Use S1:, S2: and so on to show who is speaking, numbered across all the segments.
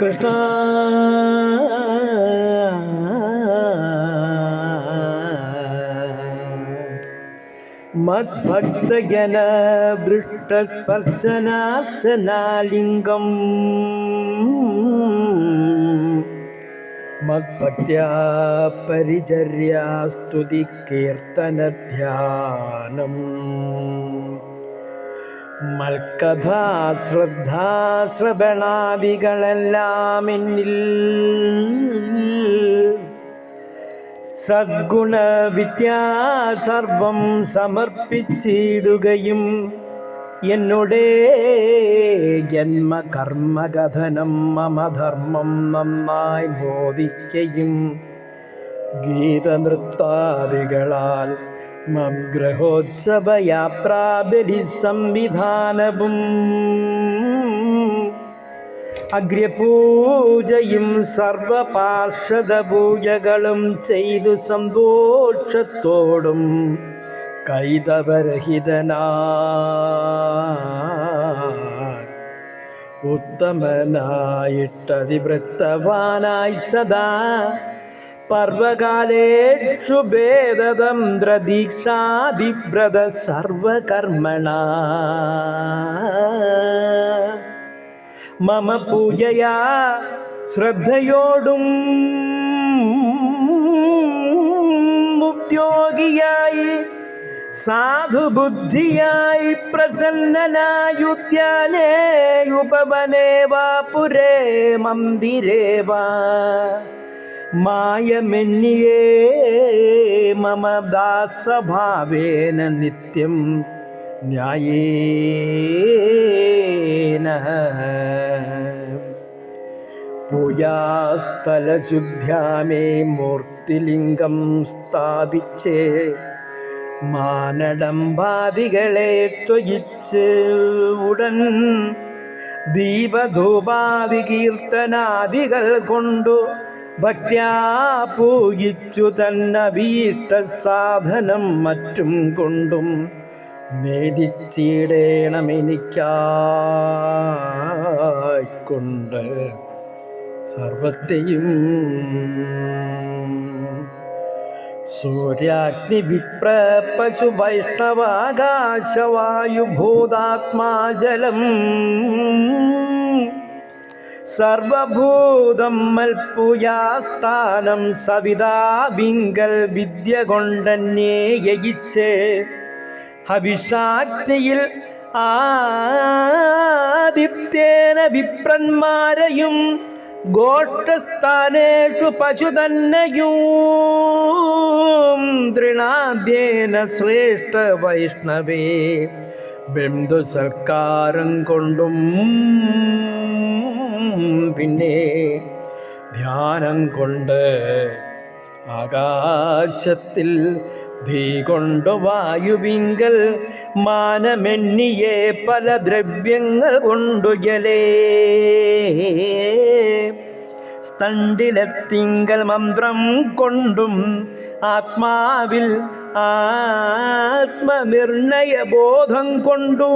S1: കൃഷ്ണ മദ്ഭക്തജന ദൃഷ്ടസ്പർശനാർച്ചനാലിംഗം മദ്ഭക്ത്യാ പരിചര്യാസ്തുതി കീർത്തനധ്യാനം മൽക്കഥാ ശ്രദ്ധാ ശ്രവണാദികളെല്ലാം എന്നിൽ സദ്ഗുണവിദ്യാ സർവം സമർപ്പിച്ചിടുകയും എന്നോടേ ജന്മകർമ്മകഥനം മമധർമ്മം നന്നായി ബോധിക്കയും ഗീതനൃത്താദികളാൽ മഗ്രഹോത്സവയാത്രാബലി സംവിധാനവും അഗ്രപൂജയും സർവപാർഷദ പൂജകളും ചെയ്തു സന്തോഷത്തോടും കൈതവരഹിതനായി ഉത്തമനായിട്ടതിവൃത്തവാനായി സദാ പർവകാലേഷു ഭേദതന്ത്രദീക്ഷാദിവ്രത സർവകർമ്മണ മമ പൂജയാ ശ്രദ്ധയോടും ഉദ്യോഗിയായി സാധുബുദ്ധിയായി പ്രസന്നനായുദ്യാനേ ഉപവനേ വാ പുരേ മന്ദിരേ വാ മായമെന്നിയേ മമ ദാസഭാവേന നിത്യം ന്യായേന പൂജാസ്ഥലശുദ്ധ്യാമേ മൂർത്തിലിംഗം സ്ഥാപിച്ച് മാനഡംബാദികളെ ത്വജിച്ച് ഉടൻ ദീപധൂപാദി കീർത്തനാദികൾ കൊണ്ടു ഭക്ത്യാ പൂജിച്ചു തന്നഭീഷ്ട സാധനം മറ്റും കൊണ്ടും നേദിച്ചിടേണമെനിക്കായിക്കൊണ്ട് സർവത്തെയും സൂര്യാഗ്നി വിപ്ര പശു വൈഷ്ണവാകാശവായുഭൂതാത്മാജലം സർവഭൂതം മൽപൂയാസ്ഥാനം സവിതാബിങ്കൽ വിദ്യ കൊണ്ടന്യേ യജിച്ച് ഹവിഷാഗ്നിയിൽ ആദിത്യേന വിപ്രന്മാരെയും ഗോഷ്ഠസ്ഥാനേഷു പശുതന്നയും തൃണാദ്യേന ശ്രേഷ്ഠ വൈഷ്ണവേ ബന്ധു സൽക്കാരം കൊണ്ടും പിന്നെ ധ്യാനം കൊണ്ട് ആകാശത്തിൽ ധീ കൊണ്ടു വായുവിങ്കൽ മാനമെന്നിയെ പല ദ്രവ്യങ്ങൾ കൊണ്ടു ജലേ സ്തണ്ടിലെത്തിങ്കൽ മന്ത്രം കൊണ്ടും ആത്മാവിൽ ആത്മനിർണയബോധം കൊണ്ടും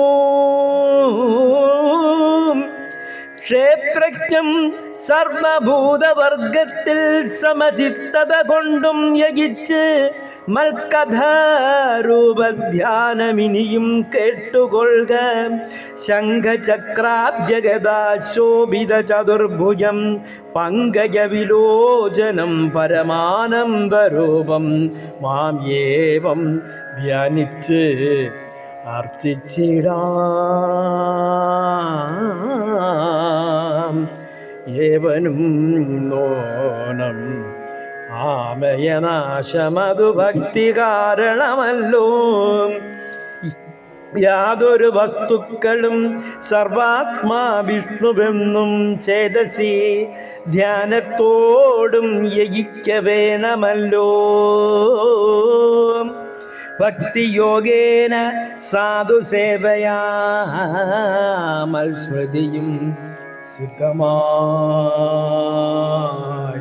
S1: ക്ഷേത്രജ്ഞം സർവഭൂതവർഗത്തിൽ സമചിത്തത കൊണ്ടും യജിച്ച് മൽക്കഥാരൂപധ്യാനമിനിയും കേട്ടുകൊള്ളുക. ശംഖചക്രാബ്ജഗദാശോഭിത ചതുർഭുജം പങ്കജവിലോചനം പരമാനന്ദരൂപം മാം ഏവം ധ്യാനിച്ച് അർച്ചിച്ചിടാം. ഏവനും നോനം ആമയനാശമതു ഭക്തി കാരണമല്ലോ. യാതൊരു വസ്തുക്കളും സർവാത്മാ വിഷ്ണുവെന്നും ചേതസി ധ്യാനത്തോടും യജിക്ക വേണമല്ലോ. ഭക്തിയോഗേന സാധുസേവയാ മത്സ്മൃതിയും സിദ്ധമായി